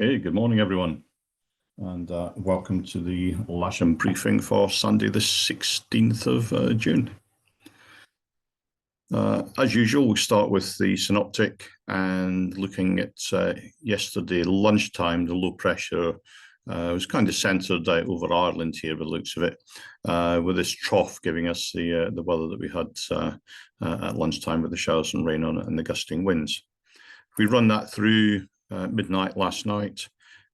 Hey, good morning, everyone, and welcome to the Lasham briefing for Sunday, the 16th of June. As usual, we'll start with the synoptic and looking at yesterday lunchtime. The low pressure was kind of centred out over Ireland here by the looks of it, with this trough giving us the weather that we had at lunchtime with the showers and rain on it and the gusting winds. If we run that through midnight last night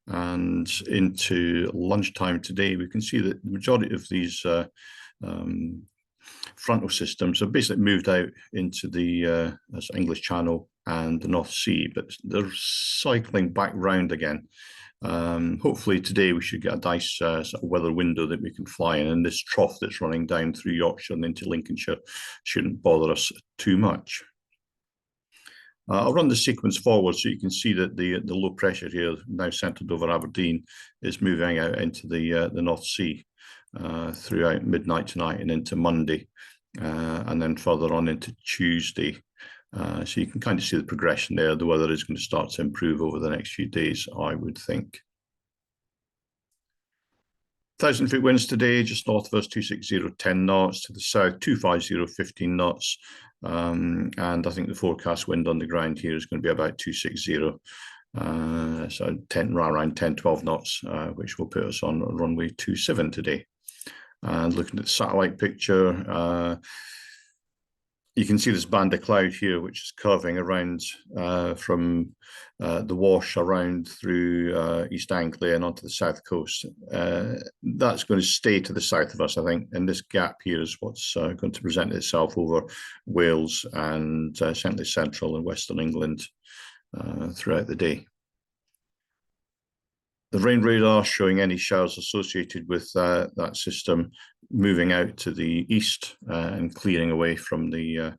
and into lunchtime today, we can see that the majority of these frontal systems have basically moved out into the English Channel and the North Sea, but they're cycling back round again. Hopefully today we should get a nice sort of weather window that we can fly in, and this trough that's running down through Yorkshire and into Lincolnshire shouldn't bother us too much. I'll run the sequence forward so you can see that the low pressure here, now centred over Aberdeen, is moving out into the North Sea throughout midnight tonight and into Monday, and then further on into Tuesday. So you can kind of see the progression there. The weather is going to start to improve over the next few days, I would think. 1,000-foot winds today, just north of us, 260, 10 knots. To the south, 250, 15 knots. And I think the forecast wind on the ground here is going to be about 260. So around 10, 12 knots, which will put us on runway 27 today. And looking at the satellite picture, you can see this band of cloud here, which is curving around from the wash around through East Anglia and onto the south coast. That's going to stay to the south of us, I think, and this gap here is what's going to present itself over Wales and certainly central and western England throughout the day. The rain radar showing any showers associated with that system moving out to the east and clearing away from the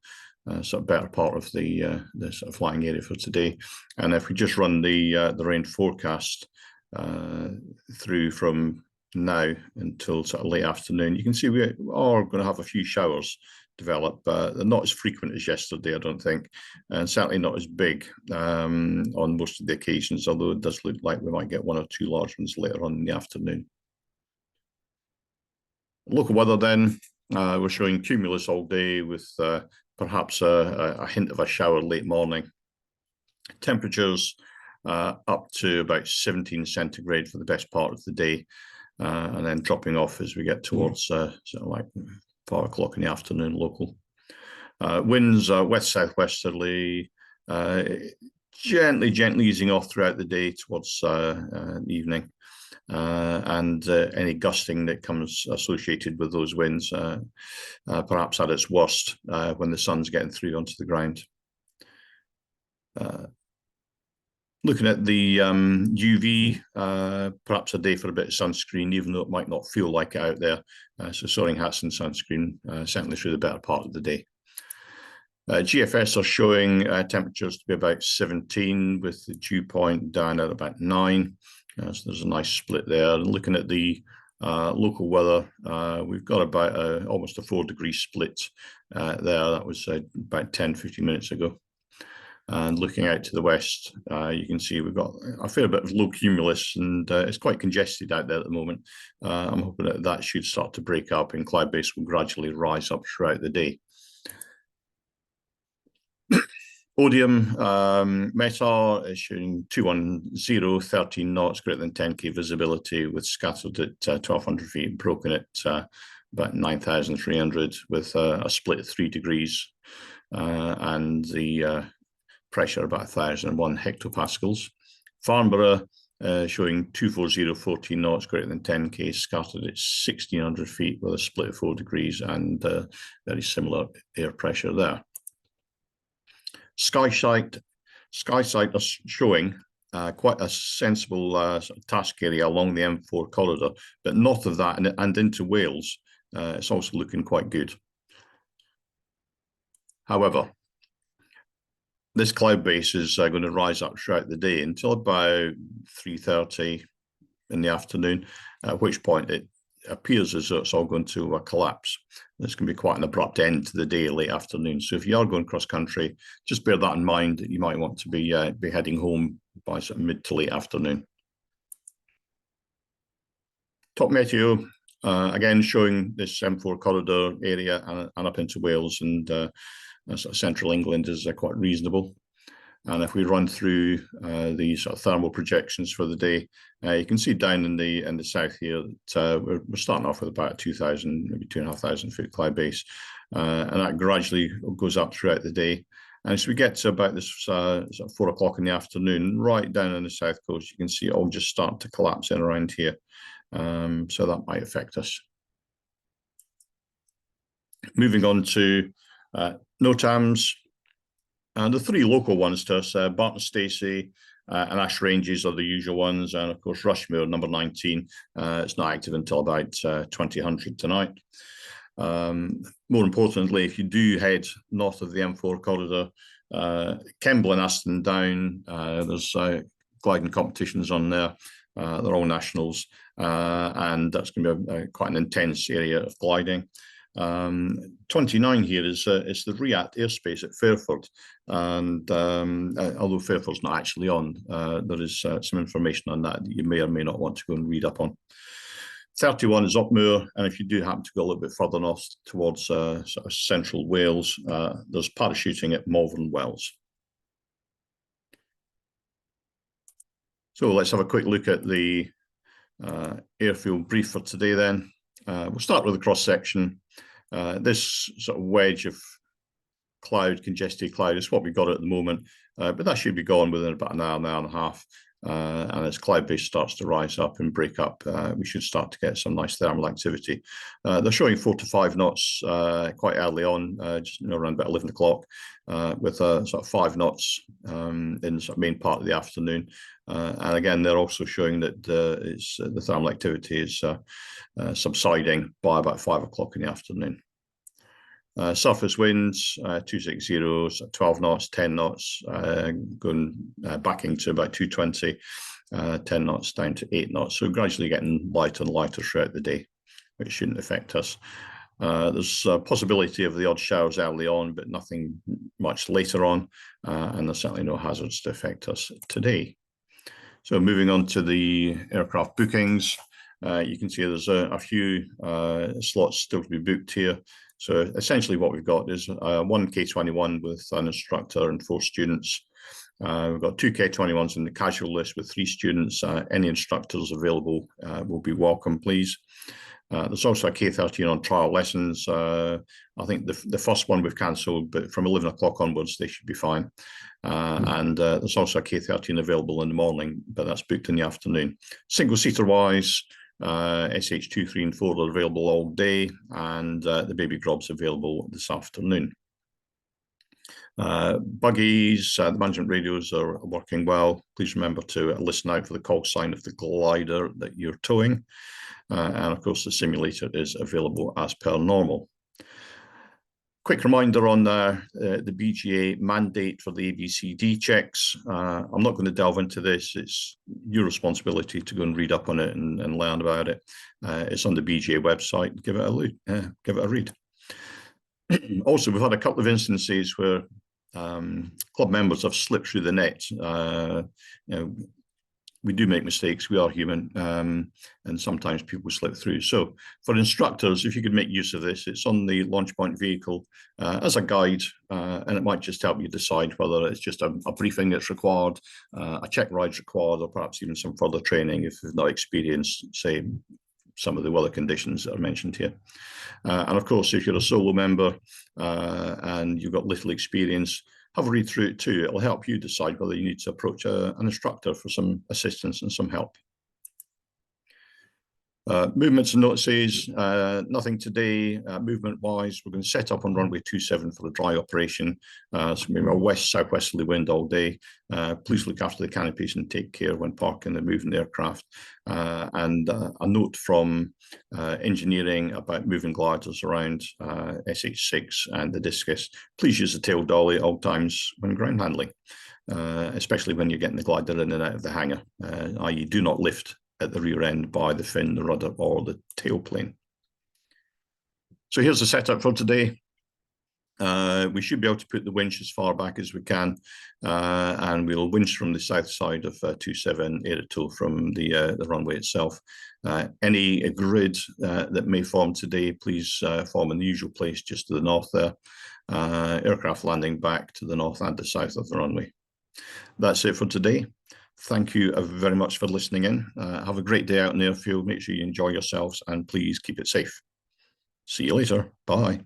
sort of better part of the sort of flying area for today. And if we just run the rain forecast through from now until sort of late afternoon, you can see we are going to have a few showers develop. They're not as frequent as yesterday, I don't think, and certainly not as big on most of the occasions, although it does look like we might get one or two large ones later on in the afternoon. Local weather then, we're showing cumulus all day with perhaps a hint of a shower late morning. Temperatures up to about 17 centigrade for the best part of the day, and then dropping off as we get towards sort of like 4 o'clock in the afternoon local. Winds west southwesterly, gently easing off throughout the day towards the evening, and any gusting that comes associated with those winds perhaps at its worst when the sun's getting through onto the ground. Looking at the UV, perhaps a day for a bit of sunscreen, even though it might not feel like it out there. So soaring hats and sunscreen, certainly through the better part of the day. GFS are showing temperatures to be about 17, with the dew point down at about 9. So there's a nice split there. And looking at the local weather, we've got about almost a 4-degree split there. That was about 10-15 minutes ago. And looking out to the west, you can see we've got a fair bit of low cumulus, and it's quite congested out there at the moment. I'm hoping that that should start to break up and cloud base will gradually rise up throughout the day. Odium METAR is showing 210, 13 knots, greater than 10k visibility, with scattered at 1,200 feet, broken at about 9,300, with a split of 3 degrees, and the pressure about 1,001 hectopascals. Farnborough showing 240, 14 knots, greater than 10k, scattered at 1,600 feet with a split of 4 degrees and very similar air pressure there. Skysight are showing quite a sensible sort of task area along the M4 corridor, but north of that and into Wales, it's also looking quite good. However, this cloud base is going to rise up throughout the day until about 3:30 in the afternoon, at which point it appears as though it's all going to collapse. It's going to be quite an abrupt end to the day, late afternoon. So if you are going cross country, just bear that in mind, that you might want to be heading home by sort of mid to late afternoon. Top meteo, again, showing this M4 corridor area and up into Wales and sort of central England is quite reasonable. And if we run through these sort of thermal projections for the day, you can see down in the south here that we're starting off with about 2,000, maybe 2,500 foot cloud base, and that gradually goes up throughout the day. And as we get to about this sort of 4 o'clock in the afternoon, right down on the south coast, you can see it all just start to collapse in around here. So that might affect us. Moving on to NOTAMs. And the three local ones to us, Barton Stacey and Ash Ranges are the usual ones. And of course, Rushmore, number 19, it's not active until about 2000 tonight. More importantly, if you do head north of the M4 corridor, Kemble and Aston Down, there's gliding competitions on there. They're all nationals, and that's going to be quite an intense area of gliding. 29 here is the RIAT airspace at Fairford, and although Fairford's not actually on, there is some information on that you may or may not want to go and read up on. 31 is Upmoor, and if you do happen to go a little bit further north towards sort of central Wales, there's parachuting at Malvern Wells. So let's have a quick look at the airfield brief for today then. We'll start with the cross section. This sort of wedge of cloud, congested cloud, is what we've got at the moment, but that should be gone within about an hour and a half. And as cloud base starts to rise up and break up, we should start to get some nice thermal activity. They're showing 4 to 5 knots quite early on, just around about 11 o'clock, with sort of 5 knots in the sort of main part of the afternoon. And again, they're also showing that the thermal activity is subsiding by about 5 o'clock in the afternoon. Surface winds, 260, 12 knots, 10 knots, going backing to about 220, 10 knots down to 8 knots. So gradually getting lighter and lighter throughout the day, which shouldn't affect us. There's a possibility of the odd showers early on, but nothing much later on, and there's certainly no hazards to affect us today. So moving on to the aircraft bookings, you can see there's a few slots still to be booked here. So essentially what we've got is one K21 with an instructor and 4 students. We've got 2 K21s in the casual list with 3 students. Any instructors available will be welcome, please. There's also a K13 on trial lessons. I think the first one we've cancelled, but from 11 o'clock onwards, they should be fine. And there's also a K13 available in the morning, but that's booked in the afternoon. Single-seater wise, SH2, 3 and 4 are available all day, and the baby grob's available this afternoon. Buggies, the management radios are working well. Please remember to listen out for the call sign of the glider that you're towing. And of course, the simulator is available as per normal. Quick reminder on the BGA mandate for the ABCD checks. I'm not going to delve into this. It's your responsibility to go and read up on it and learn about it. It's on the BGA website. Give it a read. Also, we've had a couple of instances where club members have slipped through the net. We do make mistakes. We are human, and sometimes people slip through. So for instructors, if you could make use of this, it's on the launch point vehicle as a guide, and it might just help you decide whether it's just a briefing that's required, a check ride's required, or perhaps even some further training if you've not experienced, say, some of the weather conditions that are mentioned here. And of course, if you're a solo member and you've got little experience, have a read through it too. It'll help you decide whether you need to approach an instructor for some assistance and some help. Movements and notices, nothing today. Movement-wise, we're going to set up on runway 27 for a dry operation. So maybe a west-southwesterly wind all day. Please look after the canopies and take care when parking and moving the aircraft. And a note from engineering about moving gliders around SH6 and the discus. Please use the tail dolly at all times when ground handling, especially when you're getting the glider in and out of the hangar, i.e. do not lift at the rear end by the fin, the rudder, or the tail plane. So here's the setup for today. We should be able to put the winch as far back as we can, and we'll winch from the south side of 2782 from the runway itself. Any grid that may form today, please form in the usual place just to the north there. Aircraft landing back to the north and the south of the runway. That's it for today. Thank you very much for listening in. Have a great day out in the airfield. Make sure you enjoy yourselves, and please keep it safe. See you later. Bye.